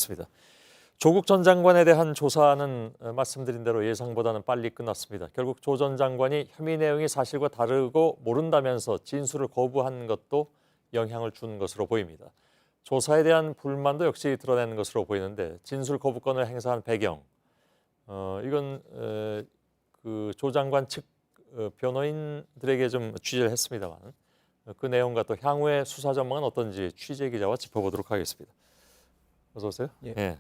시작하겠습니다. 조국 전 장관에 대한 조사는 말씀드린 대로 예상보다는 빨리 끝났습니다. 결국 조 전 장관이 혐의 내용이 사실과 다르고 모른다면서 진술을 거부한 것도 영향을 준 것으로 보입니다. 조사에 대한 불만도 역시 드러내는 것으로 보이는데 진술 거부권을 행사한 배경, 이건 그 조 장관 측 변호인들에게 좀 취재를 했습니다만 그 내용과 또 향후의 수사 전망은 어떤지 취재 기자와 짚어보도록 하겠습니다. 어서 오세요. 예. 예.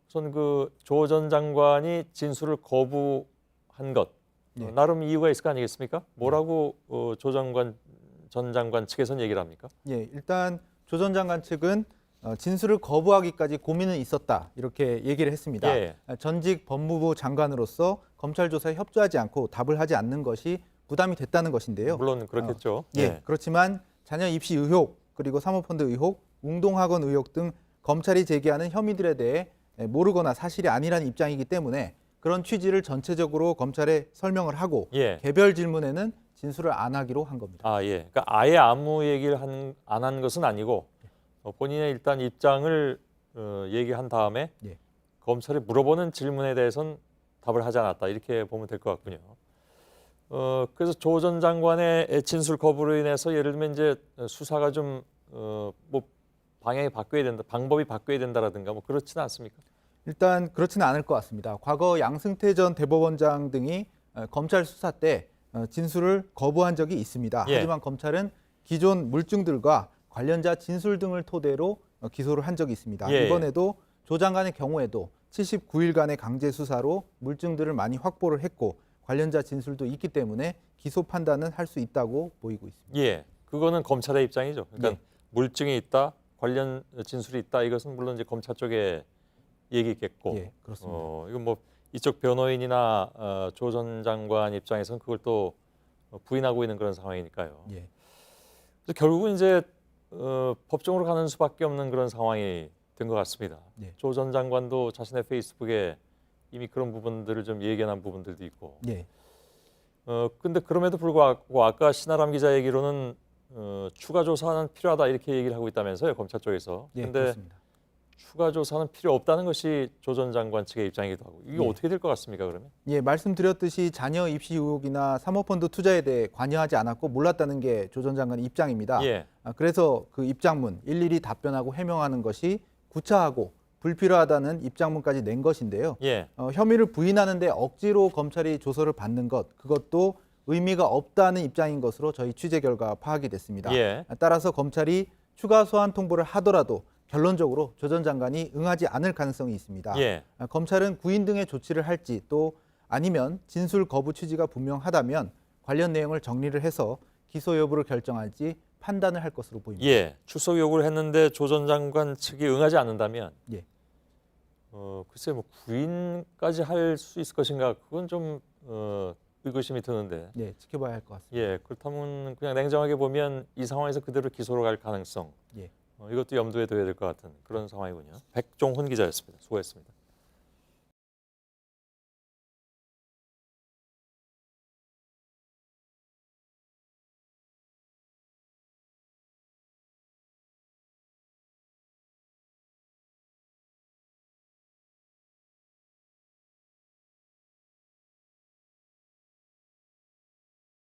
우선 그 조 전 장관이 진술을 거부한 것 예. 나름 이유가 있을 거 아니겠습니까? 뭐라고 전 장관 측에서는 얘기를 합니까? 예, 일단 조 전 장관 측은 진술을 거부하기까지 고민은 있었다 이렇게 얘기를 했습니다. 예. 전직 법무부 장관으로서 검찰 조사에 협조하지 않고 답을 하지 않는 것이 부담이 됐다는 것인데요. 물론 그렇겠죠. 예, 그렇지만 자녀 입시 의혹 그리고 사모펀드 의혹, 웅동학원 의혹 등 검찰이 제기하는 혐의들에 대해 모르거나 사실이 아니라는 입장이기 때문에 그런 취지를 전체적으로 검찰에 설명을 하고 예. 개별 질문에는 진술을 안 하기로 한 겁니다. 아, 예. 그러니까 아예 아무 얘기를 안 한 것은 아니고 본인의 일단 입장을 얘기한 다음에 예. 검찰이 물어보는 질문에 대해서는 답을 하지 않았다 이렇게 보면 될 것 같군요. 그래서 조 전 장관의 진술 거부로 인해서 예를 들면 이제 수사가 좀 뭐 방법이 바뀌어야 된다라든가 뭐 그렇지는 않습니까? 일단 그렇지는 않을 것 같습니다. 과거 양승태 전 대법원장 등이 검찰 수사 때 진술을 거부한 적이 있습니다. 예. 하지만 검찰은 기존 물증들과 관련자 진술 등을 토대로 기소를 한 적이 있습니다. 예. 이번에도 조 장관의 경우에도 79일간의 강제 수사로 물증들을 많이 확보를 했고 관련자 진술도 있기 때문에 기소 판단은 할 수 있다고 보이고 있습니다. 예, 그거는 검찰의 입장이죠. 그러니까 예. 물증이 있다, 관련 진술이 있다. 이것은 물론 이제 검찰 쪽에 얘기겠고, 예, 그렇습니다. 이건 뭐 이쪽 변호인이나 조 전 장관 입장에서는 그걸 또 부인하고 있는 그런 상황이니까요. 예. 그래서 결국은 이제 법정으로 가는 수밖에 없는 그런 상황이 된 것 같습니다. 예. 조 전 장관도 자신의 페이스북에 이미 그런 부분들을 좀 예견한 부분들도 있고. 예. 근데 그럼에도 불구하고 아까 신아람 기자 얘기로는 추가 조사는 필요하다 이렇게 얘기를 하고 있다면서요, 검찰 쪽에서. 예, 근데 그렇습니다. 추가 조사는 필요 없다는 것이 조 전 장관 측의 입장이기도 하고. 이게 예. 어떻게 될 것 같습니까, 그러면? 예, 말씀드렸듯이 자녀 입시 의혹이나 사모펀드 투자에 대해 관여하지 않았고 몰랐다는 게 조 전 장관의 입장입니다. 예. 그래서 그 입장문 일일이 답변하고 해명하는 것이 구차하고 불필요하다는 입장문까지 낸 것인데요. 예. 혐의를 부인하는데 억지로 검찰이 조서를 받는 것, 그것도 의미가 없다는 입장인 것으로 저희 취재 결과 파악이 됐습니다. 예. 따라서 검찰이 추가 소환 통보를 하더라도 결론적으로 조 전 장관이 응하지 않을 가능성이 있습니다. 예. 검찰은 구인 등의 조치를 할지 또 아니면 진술 거부 취지가 분명하다면 관련 내용을 정리를 해서 기소 여부를 결정할지 판단을 할 것으로 보입니다. 예. 출석 요구를 했는데 조 전 장관 측이 응하지 않는다면 예. 글쎄 뭐 구인까지 할 수 있을 것인가 그건 좀 의구심이 드는데. 네, 지켜봐야 할 것 같습니다. 예. 그렇다면 그냥 냉정하게 보면 이 상황에서 그대로 기소로 갈 가능성. 예. 이것도 염두에 둬야 될 것 같은 그런 상황이군요. 백종훈 기자였습니다. 수고했습니다.